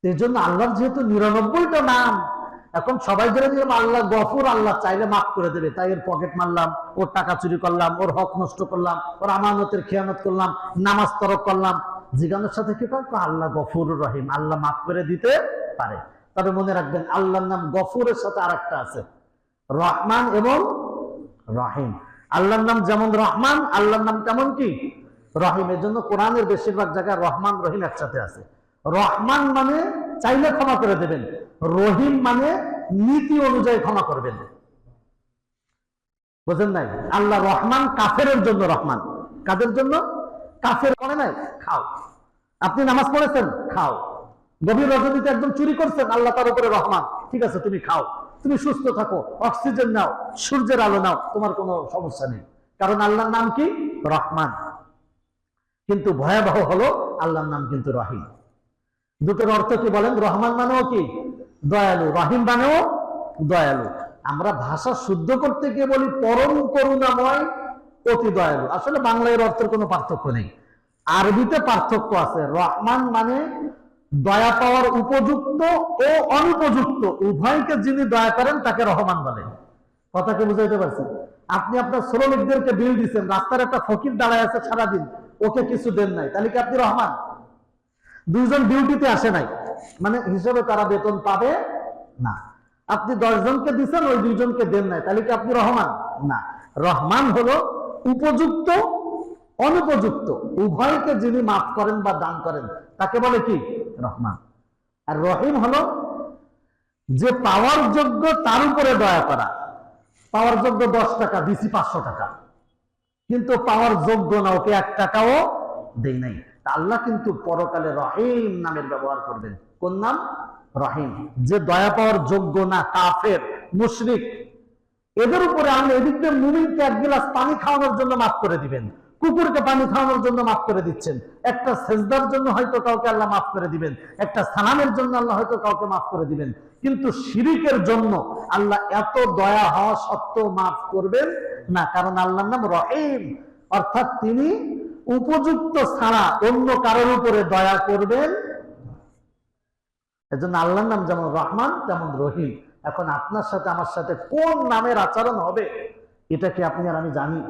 এই জন্য আল্লাহর যেহেতু 99টা নাম, এখন সবাই ধরে নিলাম আল্লাহ গফুর, আল্লাহ চাইলে মাফ করে দেবে, তাই এর পকেট মারলাম, ওর টাকা চুরি করলাম, ওর হক নষ্ট করলাম, ওর আমানতের খেয়ানত করলাম, নামাজ তরক করলাম, জিজ্ঞাসার সাথে কি পারবো? আল্লাহ গফুর রহিম, আল্লাহ মাফ করে দিতে পারে। তবে মনে রাখবেন আল্লাহর নাম গফুরের সাথে আরেকটা আছে, রহমান এবং রহিম। আল্লাহর নাম যেমন রহমান, আল্লাহর নাম তেমন কি রহিম। এর জন্য কোরআনের বেশিরভাগ জায়গায় রহমান রহিম একসাথে আছে। রহমান মানে চাইলে ক্ষমা করে দেবেন, রহিম মানে নীতি অনুযায়ী ক্ষমা করবেন। বুঝেন নাই? আল্লাহ রহমান কাফেরের জন্য রহমান। কাদের জন্য? কাফের করে নাই, খাও। আপনি নামাজ পড়েছেন, খাও। গভীর রজনীতে একদম চুরি করছেন, আল্লাহ তার উপরে রহমান, ঠিক আছে তুমি খাও, তুমি সুস্থ থাকো, অক্সিজেন নাও, সূর্যের আলো নাও, তোমার কোনো সমস্যা নেই, কারণ আল্লাহর নাম কি? রহমান। কিন্তু ভয়াবহ হলো আল্লাহর নাম কিন্তু রহিম। দুটোর অর্থ কি বলেন? রহমান মানেও কি? দয়ালু, রহিম মানেও দয়ালু। আমরা ভাষা শুদ্ধ করতে গিয়ে বলি পরম করুণাময়, অতি দয়ালু। আসলে বাংলায় অর্থের কোনো পার্থক্য নেই, আরবিতে পার্থক্য আছে। রহমান মানে দয়া পাওয়ার উপযুক্ত ও অনুপযুক্ত উভয়কে যিনি দয়া করেন তাকে রহমান বলে। কথাকে বুঝাইতে পারছি? আপনি আপনার শ্রমিকদেরকে বিল দিচ্ছেন, রাস্তার একটা ফকির দাঁড়ায় আছে সারাদিন, ওকে কিছু দেন নাই, তাহলে কি আপনি রহমান? দুইজন ডিউটিতে আসে নাই, মানে হিসেবে তারা বেতন পাবে না। আপনি 10 জনকে দিচ্ছেন, ওই 2 জনকে দেন নাই, তাহলে কি আপনি রহমান? না। রহমান হলো উপযুক্ত অনুপযুক্ত উভয়কে যিনি মাফ করেন বা দান করেন তাকে বলে কি? রহমান। আর রহিম হলো যে পাওয়ার যোগ্য তার উপরে দয়া করা। পাওয়ার যোগ্য 10 টাকা দিছি, 500 টাকা, কিন্তু পাওয়ার যোগ্য না, ওকে 1 টাকাও দেই নাই। আল্লাহ কিন্তু পরকালে রহিম নামের ব্যবহার করবেন। কোন নাম? রহিম। যে দয়া পাওয়ার যোগ্য না, কাফের, মুশরিক, এদের উপরে আল্লাহ এদিক দিয়ে মুমিনকে 1 গ্লাস পানি খাওয়ানোর জন্য মাফ করে দিবেন, কুকুরকে পানি খাওয়ানোর জন্য মাফ করে দিচ্ছেন, একটা সেজদার জন্য হয়তো কাউকে আল্লাহ মাফ করে দিবেন, একটা সালামের জন্য আল্লাহ হয়তো কাউকে মাফ করে দিবেন, কিন্তু শিরিকের জন্য আল্লাহ এত দয়া হওয়া সত্ত্বেও মাফ করবেন না, কারণ আল্লাহর নাম রহিম, অর্থাৎ তিনি উপযুক্ত ছাড়া অন্য কারোর উপরে দয়া করবেন। এজন্য আল্লাহর নাম যেমন রহমান তেমন রহিম। এখন আপনার সাথে আমার সাথে কোন নামের আচরণ হবে এটা কি আপনি আর আমি জানি?